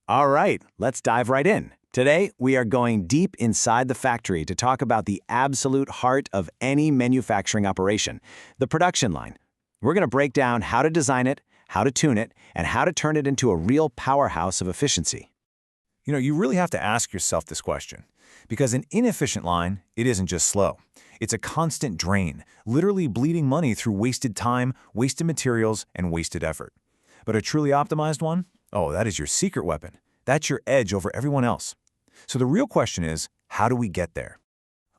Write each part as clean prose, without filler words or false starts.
All right, let's dive right in. Today, we are going deep inside the factory to talk about the absolute heart of any manufacturing operation, the production line. We're going to break down how to design it, how to tune it, and how to turn it into a real powerhouse of efficiency. You really have to ask yourself this question. Because an inefficient line, it isn't just slow. It's a constant drain, literally bleeding money through wasted time, wasted materials, and wasted effort. But a truly optimized one? Oh, that is your secret weapon. That's your edge over everyone else. So the real question is, how do we get there?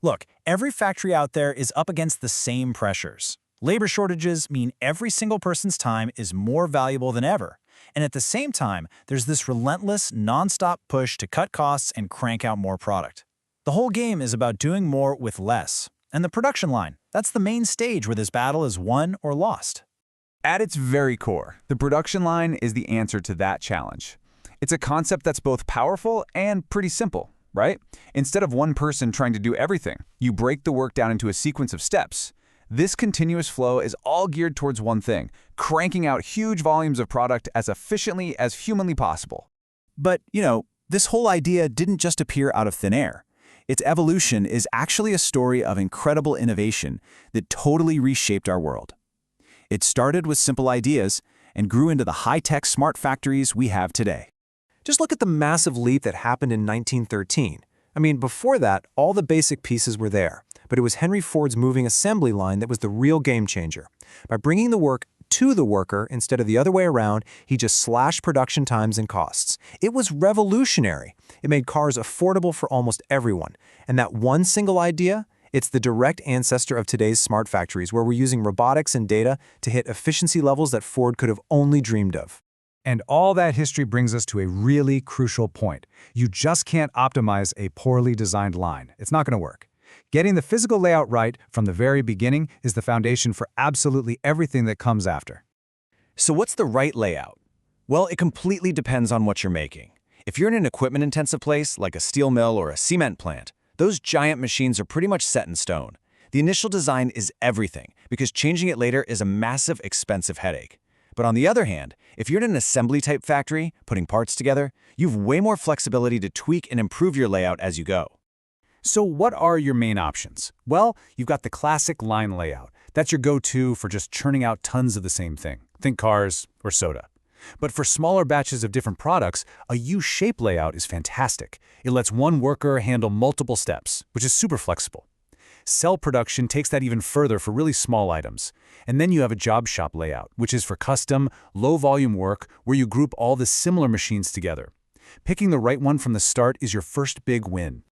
Look, every factory out there is up against the same pressures. Labor shortages mean every single person's time is more valuable than ever. And at the same time, there's this relentless, non-stop push to cut costs and crank out more product. The whole game is about doing more with less. And the production line, that's the main stage where this battle is won or lost. At its very core, the production line is the answer to that challenge. It's a concept that's both powerful and pretty simple, right? Instead of one person trying to do everything, you break the work down into a sequence of steps. This continuous flow is all geared towards one thing, cranking out huge volumes of product as efficiently as humanly possible. But, this whole idea didn't just appear out of thin air. Its evolution is actually a story of incredible innovation that totally reshaped our world. It started with simple ideas and grew into the high-tech smart factories we have today. Just look at the massive leap that happened in 1913. Before that, all the basic pieces were there, but it was Henry Ford's moving assembly line that was the real game changer. By bringing the work to the worker instead of the other way around, he just slashed production times and costs. It was revolutionary. It made cars affordable for almost everyone. And that one single idea, it's the direct ancestor of today's smart factories, where we're using robotics and data to hit efficiency levels that Ford could have only dreamed of. And all that history brings us to a really crucial point. You just can't optimize a poorly designed line. It's not going to work. Getting the physical layout right from the very beginning is the foundation for absolutely everything that comes after. So what's the right layout? Well, it completely depends on what you're making. If you're in an equipment-intensive place, like a steel mill or a cement plant, those giant machines are pretty much set in stone. The initial design is everything, because changing it later is a massive, expensive headache. But on the other hand, if you're in an assembly-type factory, putting parts together, you've way more flexibility to tweak and improve your layout as you go. So what are your main options? Well, you've got the classic line layout. That's your go-to for just churning out tons of the same thing. Think cars or soda. But for smaller batches of different products, a U-shape layout is fantastic. It lets one worker handle multiple steps, which is super flexible. Cell production takes that even further for really small items. And then you have a job shop layout, which is for custom, low-volume work where you group all the similar machines together. Picking the right one from the start is your first big win.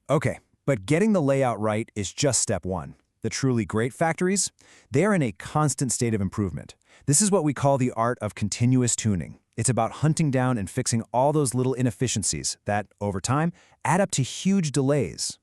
Okay, but getting the layout right is just step one. The truly great factories, they're in a constant state of improvement. This is what we call the art of continuous tuning. It's about hunting down and fixing all those little inefficiencies that, over time, add up to huge delays.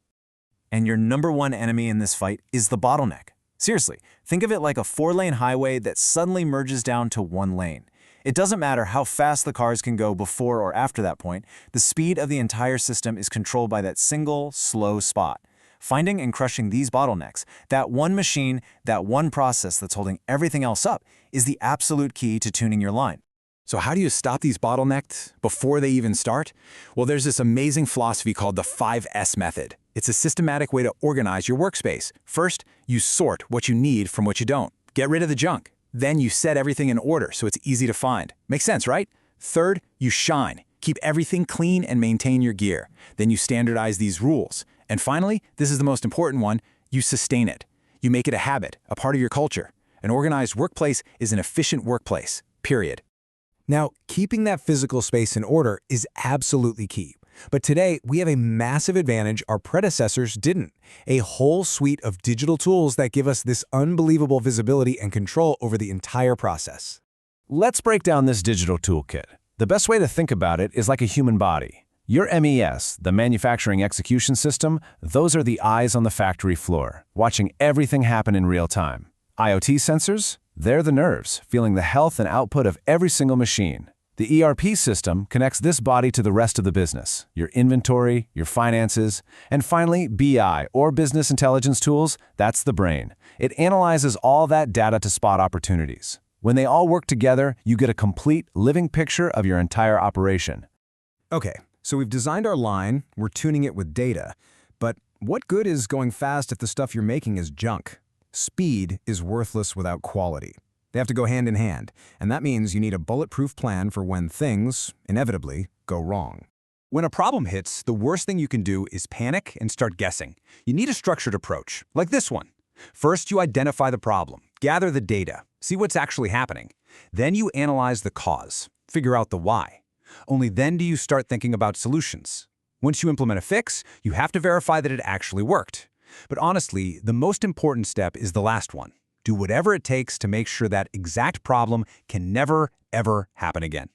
And your number one enemy in this fight is the bottleneck. Seriously, think of it like a 4-lane highway that suddenly merges down to 1 lane. It doesn't matter how fast the cars can go before or after that point, the speed of the entire system is controlled by that single, slow spot. Finding and crushing these bottlenecks, that one machine, that one process that's holding everything else up, is the absolute key to tuning your line. So how do you stop these bottlenecks before they even start? Well, there's this amazing philosophy called the 5S method. It's a systematic way to organize your workspace. First, you sort what you need from what you don't. Get rid of the junk. Then you set everything in order so it's easy to find. Makes sense, right? Third, you shine. Keep everything clean and maintain your gear. Then you standardize these rules. And finally, this is the most important one, you sustain it. You make it a habit, a part of your culture. An organized workplace is an efficient workplace, period. Now, keeping that physical space in order is absolutely key. But today, we have a massive advantage our predecessors didn't. A whole suite of digital tools that give us this unbelievable visibility and control over the entire process. Let's break down this digital toolkit. The best way to think about it is like a human body. Your MES, the Manufacturing Execution System, those are the eyes on the factory floor, watching everything happen in real time. IoT sensors, they're the nerves, feeling the health and output of every single machine. The ERP system connects this body to the rest of the business, your inventory, your finances, and finally, BI, or business intelligence tools, that's the brain. It analyzes all that data to spot opportunities. When they all work together, you get a complete, living picture of your entire operation. Okay, so we've designed our line, we're tuning it with data, but what good is going fast if the stuff you're making is junk? Speed is worthless without quality. They have to go hand in hand, and that means you need a bulletproof plan for when things, inevitably, go wrong. When a problem hits, the worst thing you can do is panic and start guessing. You need a structured approach, like this one. First, you identify the problem, gather the data, see what's actually happening. Then you analyze the cause, figure out the why. Only then do you start thinking about solutions. Once you implement a fix, you have to verify that it actually worked. But honestly, the most important step is the last one. Do whatever it takes to make sure that exact problem can never, ever happen again.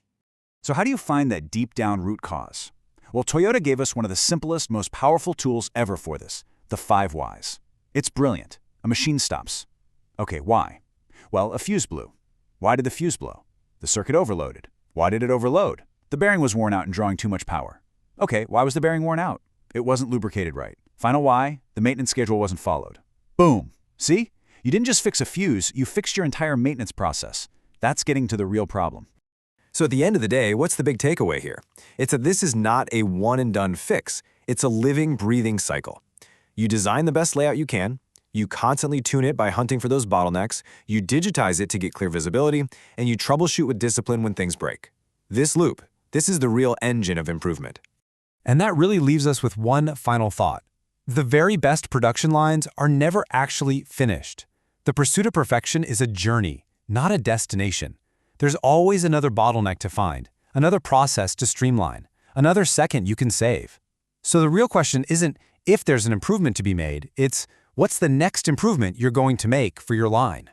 So how do you find that deep down root cause? Well, Toyota gave us one of the simplest, most powerful tools ever for this, the 5 whys. It's brilliant. A machine stops. Okay, why? Well, a fuse blew. Why did the fuse blow? The circuit overloaded. Why did it overload? The bearing was worn out and drawing too much power. Okay, why was the bearing worn out? It wasn't lubricated right. Final why? The maintenance schedule wasn't followed. Boom! See? You didn't just fix a fuse, you fixed your entire maintenance process. That's getting to the real problem. So at the end of the day, what's the big takeaway here? It's that this is not a one-and-done fix. It's a living, breathing cycle. You design the best layout you can, you constantly tune it by hunting for those bottlenecks, you digitize it to get clear visibility, and you troubleshoot with discipline when things break. This loop, this is the real engine of improvement. And that really leaves us with one final thought. The very best production lines are never actually finished. The pursuit of perfection is a journey, not a destination. There's always another bottleneck to find, another process to streamline, another second you can save. So the real question isn't if there's an improvement to be made, it's what's the next improvement you're going to make for your line.